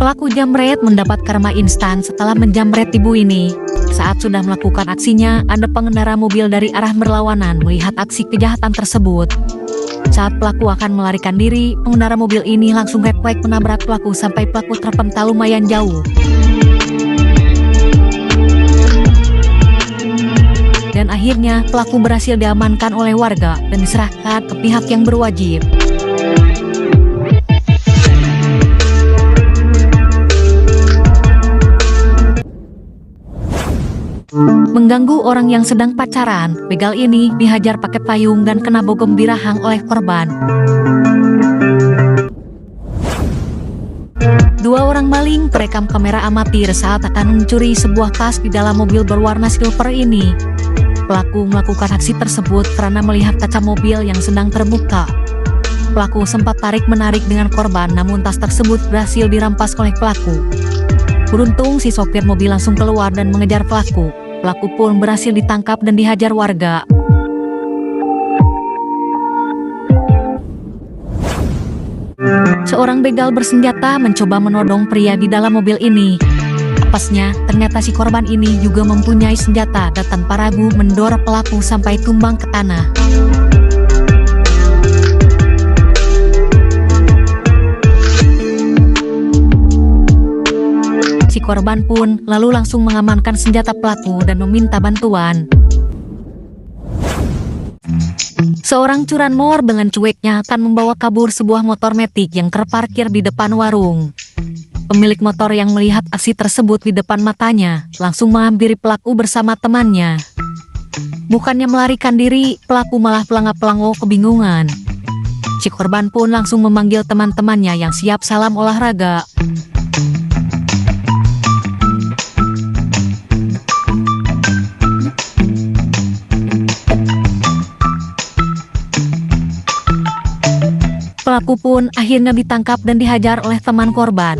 Pelaku jamret mendapat karma instan setelah menjamret ibu ini. Saat sudah melakukan aksinya, ada pengendara mobil dari arah berlawanan melihat aksi kejahatan tersebut. Saat pelaku akan melarikan diri, pengendara mobil ini langsung refleks menabrak pelaku sampai pelaku terpental lumayan jauh. Dan akhirnya pelaku berhasil diamankan oleh warga dan diserahkan ke pihak yang berwajib. Mengganggu orang yang sedang pacaran, begal ini dihajar pakai payung dan kena bogem di rahang oleh korban. Dua orang maling terekam kamera amatir saat akan mencuri sebuah tas di dalam mobil berwarna silver ini. Pelaku melakukan aksi tersebut karena melihat kaca mobil yang sedang terbuka. Pelaku sempat tarik-menarik dengan korban, namun tas tersebut berhasil dirampas oleh pelaku. Beruntung si sopir mobil langsung keluar dan mengejar pelaku. Pelaku pun berhasil ditangkap dan dihajar warga. Seorang begal bersenjata mencoba menodong pria di dalam mobil ini. Apesnya, ternyata si korban ini juga mempunyai senjata dan tanpa ragu mendorong pelaku sampai tumbang ke tanah. Si korban pun lalu langsung mengamankan senjata pelaku dan meminta bantuan. Seorang curanmor dengan cueknya akan membawa kabur sebuah motor metik yang terparkir di depan warung. Pemilik motor yang melihat aksi tersebut di depan matanya langsung menghampiri pelaku bersama temannya. Bukannya melarikan diri, pelaku malah pelangap-pelangau kebingungan. Si korban pun langsung memanggil teman-temannya yang siap salam olahraga. Pelaku pun akhirnya ditangkap dan dihajar oleh teman korban.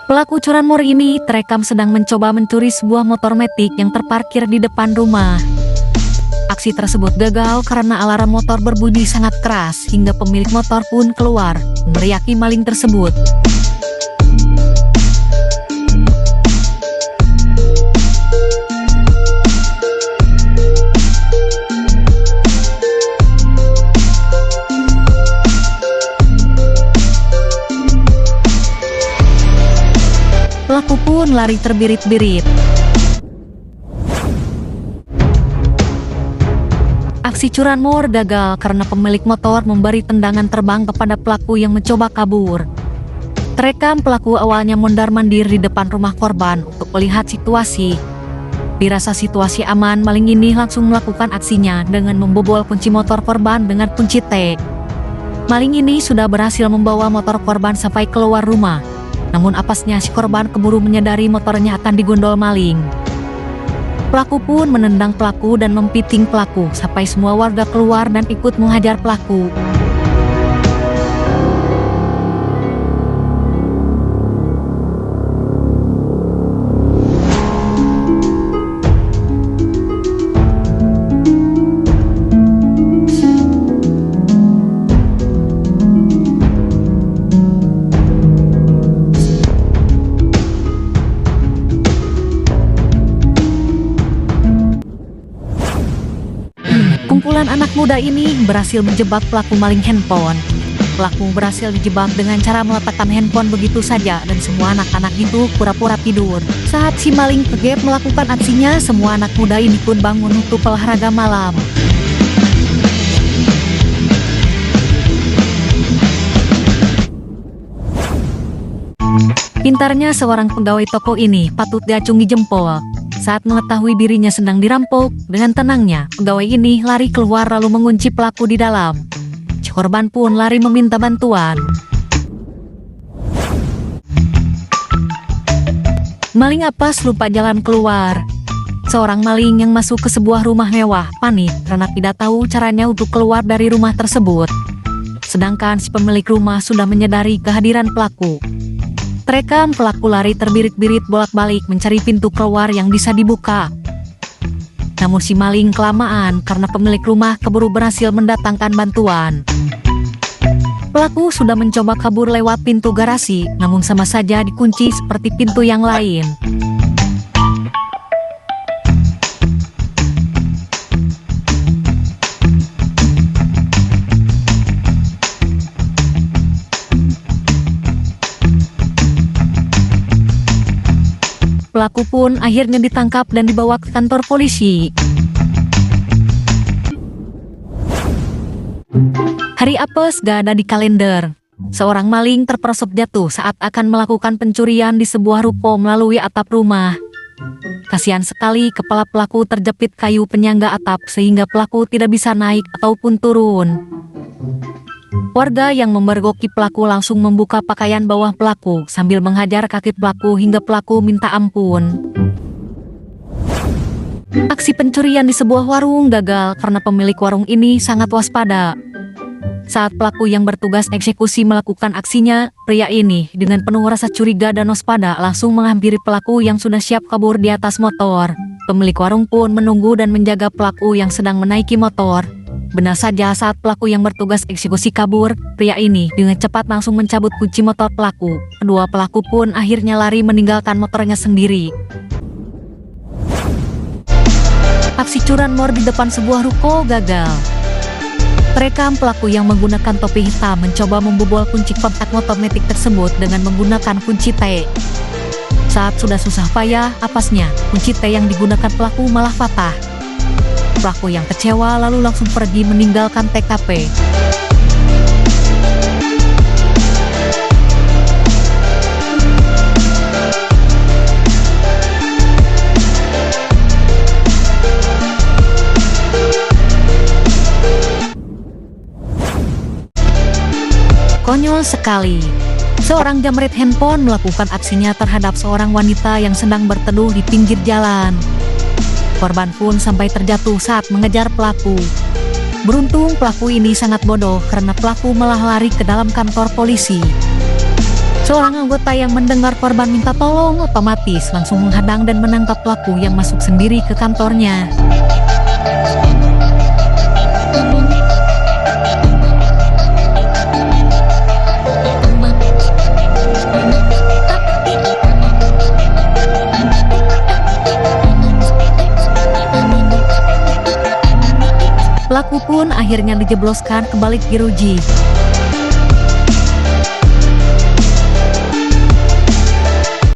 Pelaku curanmor ini terekam sedang mencoba mencuri sebuah motor metik yang terparkir di depan rumah. Aksi tersebut gagal karena alarm motor berbunyi sangat keras hingga pemilik motor pun keluar, meneriaki maling tersebut. Pelaku pun lari terbirit-birit. Aksi curanmor gagal karena pemilik motor memberi tendangan terbang kepada pelaku yang mencoba kabur. Terekam pelaku awalnya mondar-mandir di depan rumah korban untuk melihat situasi. Dirasa situasi aman, maling ini langsung melakukan aksinya dengan membobol kunci motor korban dengan kunci T. Maling ini sudah berhasil membawa motor korban sampai keluar rumah. Namun apesnya si korban keburu menyadari motornya akan digondol maling. Pelaku pun menendang pelaku dan mempiting pelaku sampai semua warga keluar dan ikut menghajar pelaku. Kumpulan anak muda ini berhasil menjebak pelaku maling handphone. Pelaku berhasil dijebak dengan cara meletakkan handphone begitu saja dan semua anak-anak itu pura-pura tidur. Saat si maling kegep melakukan aksinya, semua anak muda ini pun bangun untuk olahraga malam. Pintarnya seorang pegawai toko ini patut diacungi jempol. Saat mengetahui dirinya sedang dirampok, dengan tenangnya, pegawai ini lari keluar lalu mengunci pelaku di dalam. Si korban pun lari meminta bantuan. Maling apes lupa jalan keluar. Seorang maling yang masuk ke sebuah rumah mewah panik karena tidak tahu caranya untuk keluar dari rumah tersebut. Sedangkan si pemilik rumah sudah menyadari kehadiran pelaku. Terekam pelaku lari terbirit-birit bolak-balik mencari pintu keluar yang bisa dibuka. Namun si maling kelamaan karena pemilik rumah keburu berhasil mendatangkan bantuan. Pelaku sudah mencoba kabur lewat pintu garasi, namun sama saja dikunci seperti pintu yang lain. Pelaku pun akhirnya ditangkap dan dibawa ke kantor polisi. Hari apes gak ada di kalender. Seorang maling terperosok jatuh saat akan melakukan pencurian di sebuah ruko melalui atap rumah. Kasihan sekali kepala pelaku terjepit kayu penyangga atap sehingga pelaku tidak bisa naik ataupun turun. Warga yang memergoki pelaku langsung membuka pakaian bawah pelaku sambil menghajar kaki pelaku hingga pelaku minta ampun. Aksi pencurian di sebuah warung gagal karena pemilik warung ini sangat waspada. Saat pelaku yang bertugas eksekusi melakukan aksinya, pria ini dengan penuh rasa curiga dan waspada langsung menghampiri pelaku yang sudah siap kabur di atas motor. Pemilik warung pun menunggu dan menjaga pelaku yang sedang menaiki motor. Benar saja saat pelaku yang bertugas eksekusi kabur, pria ini dengan cepat langsung mencabut kunci motor pelaku. Kedua pelaku pun akhirnya lari meninggalkan motornya sendiri. Aksi curanmor di depan sebuah ruko gagal. Terekam pelaku yang menggunakan topi hitam mencoba membobol kunci kontak motor metik tersebut dengan menggunakan kunci T. Saat sudah susah payah, apasnya kunci T yang digunakan pelaku malah patah. Pelaku yang kecewa lalu langsung pergi meninggalkan TKP. Konyol sekali. Seorang jamret handphone melakukan aksinya terhadap seorang wanita yang sedang berteduh di pinggir jalan. Korban pun sampai terjatuh saat mengejar pelaku. Beruntung pelaku ini sangat bodoh karena pelaku malah lari ke dalam kantor polisi. Seorang anggota yang mendengar korban minta tolong otomatis langsung menghadang dan menangkap pelaku yang masuk sendiri ke kantornya. Pelaku pun akhirnya dijebloskan ke balik jeruji.